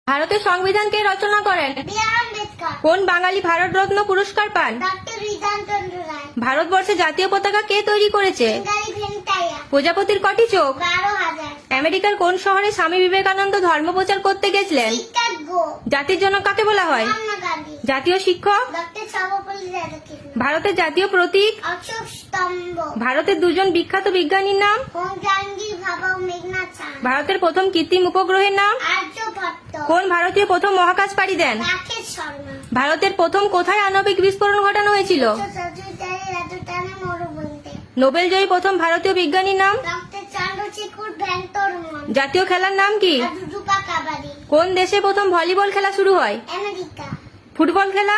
ভারতের সংবিধান কে রচনা করেন? আম্বেদকর। কোন বাঙালি ভারত রত্ন পুরস্কার পান? ডক্টর বিধানচন্দ্র রায়। ভারতবর্ষে জাতীয় পতাকা কে তৈরি করেছে? বেঙ্গালি ভেঙ্কাইয়া। প্রজাপতির কটি চোখ? 12,000। আমেরিকার কোন শহরে স্বামী বিবেকানন্দ ধর্ম প্রচার করতে গেছিলেন? শিকাগো। জাতির জনক কাকে বলা হয়? মহাত্মা গান্ধী। জাতীয় শিক্ষক? ডক্টর সর্বপল্লী রাধাকৃষ্ণন। ভারতের জাতীয় প্রতীক? অশোক স্তম্ভ। ভারতের দুজন বিখ্যাত বিজ্ঞানীর নাম? জাহাঙ্গীর ভাবা ও মেঘনাথ চাঁদ। ভারতের প্রথম কৃত্রিম উপগ্রহের নাম? আর্যভট্ট। কোন ভারতীয় প্রথম মহাকাশ পাড়ি দেন? রাকেশ শর্মা। ভারতের প্রথম কোথায় আণবিক বিস্ফোরণ ঘটানো হয়েছিল? রাজস্থানে মরুভূমিতে। নোবেলজয়ী প্রথম ভারতীয় বিজ্ঞানীর নাম? ডক্টর চন্দ্রশেখর ভেঙ্কটরমন। জাতীয় খেলার নাম কি? দুদুপা কাবাডি। কোন দেশে প্রথম ভলিবল খেলা শুরু হয়? আমেরিকা। ফুটবল খেলা?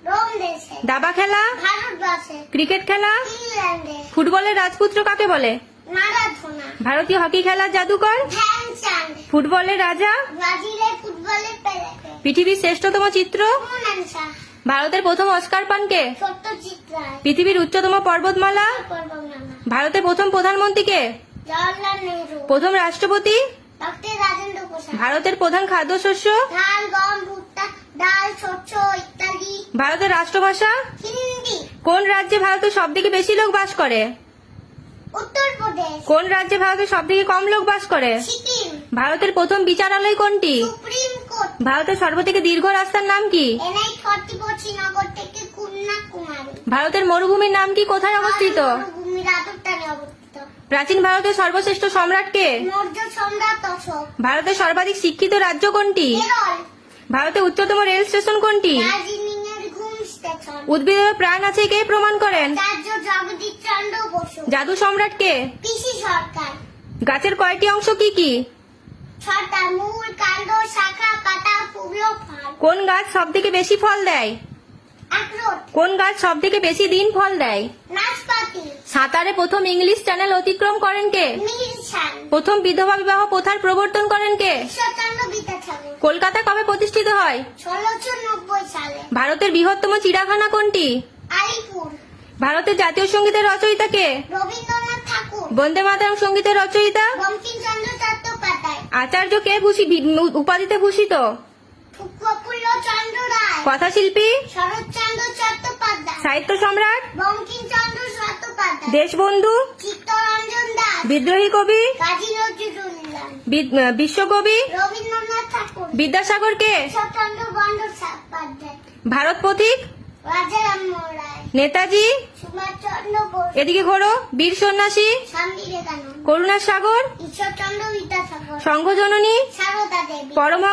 রোম দেশে। দাবা খেলা? ভারতবর্ষে। ক্রিকেট খেলা? ইংল্যান্ডে। ফুটবলের রাজপুত্র কাকে বলে? মারাথোনা। ভারতীয় হকি খেলার জাদুকর? ধ্যানচাঁদ। ফুটবলের রাজা? ব্রাজিলের ফুটবলের পেলেকে। পৃথিবীর শ্রেষ্ঠতম চিত্র? মোনালিসা। ভারতের প্রথম অস্কার পান কে? সত্যজিৎ রায়। পৃথিবীর উচ্চতম পর্বতমালা? পর্বতমালা। ভারতের প্রথম প্রধানমন্ত্রী কে? জওয়াহরলাল নেহরু। প্রথম রাষ্ট্রপতি? ডক্টর রাজেন্দ্র প্রসাদ। ভারতের প্রধান খাদ্যশস্য? ধান, গম, ভুট্টা, ডাল, শস্য ইত্যাদি। ভারতের রাষ্ট্রভাষা? হিন্দি। কোন রাজ্যে ভারতের সবথেকে বেশি লোক বাস করে? উত্তরপ্রদেশ। কোন রাজ্যে ভারতের সবথেকে কম লোক বাস করে? সিকিম। ভারতের প্রথম বিচারালয় কোনটি? Supreme court. ভারতের সর্বথেকে দীর্ঘ রাস্তার নাম কি? এনআই 40 শ্রীনগর থেকে কন্যাকুমারী। ভারতের মরুভূমির নাম কি? কোথায় অবস্থিত? মরুভূমি রাজস্থানে অবস্থিত। প্রাচীন ভারতের সর্বশ্রেষ্ঠ সম্রাট কে? মৌর্য সম্রাট অশোক। ভারতের সর্বাধিক শিক্ষিত রাজ্য কোনটি? কেরল। ভারতের উচ্চতম রেল স্টেশন কোনটি? দার্জিলিং এর ঘুম স্টেশন। উদ্ভিদের প্রমাণ আছে কে প্রমাণ করেন? আচার্য জগদীশ চন্দ্র বসু। জাদু সম্রাট কে? পিসি সরকার। গাছের কয়টি অংশ কি কি? ছটা, মূল, কাণ্ড, শাখা, পাতা, ফুল ও ফল। কোন গাছ সবথেকে বেশি ফল দেয়? আখরোট। কোন গাছ সবথেকে বেশি দিন ফল দেয়? নাশপাতি। সাঁতারে প্রথম ইংলিশ চ্যানেল অতিক্রম করেন কে? মিরসান। প্রথম বিধবা বিবাহ প্রথার প্রবর্তন করেন কে? ঈশ্বরচন্দ্র বিদ্যাসাগর। কলকাতা কবে প্রতিষ্ঠিত হয়? 1690 সালে। ভারতের বৃহত্তম চিড়িয়াখানা কোনটি? আলিপুর। ভারতের জাতীয় সঙ্গীতের রচয়িতা কে? রবীন্দ্রনাথ ঠাকুর। বন্দে মাতরম সঙ্গীতের রচয়িতা? বঙ্কিমচন্দ্র চট্টোপাধ্যায়। আচার্য কে উপাধিতে ভূষিত? প্রফুল্ল চন্দ্র রায়। কথাশিল্পী? শরৎচন্দ্র চট্টোপাধ্যায়। সাহিত্য সম্রাট? বঙ্কিমচন্দ্র চট্টোপাধ্যায়। দেশবন্ধু? চিত্তরঞ্জন দাস। বিদ্রোহী কবি? কাজী নজরুল ইসলাম। বিশ্বকবি? রবীন্দ্রনাথ ঠাকুর। বিদ্যাসাগর কে? ঈশ্বরচন্দ্র বন্দ্যোপাধ্যায়। ভারত পথিক? রাজারাম রায়। নেতাজি? সুভাষচন্দ্র বোস। এদিকে ঘোরো। বীর সন্ন্যাসী? স্বামী বিবেকানন্দ। করুণার সাগর? ঈশ্বরচন্দ্র বিদ্যাসাগর। সংঘজননী? সারদা দেবী। পরম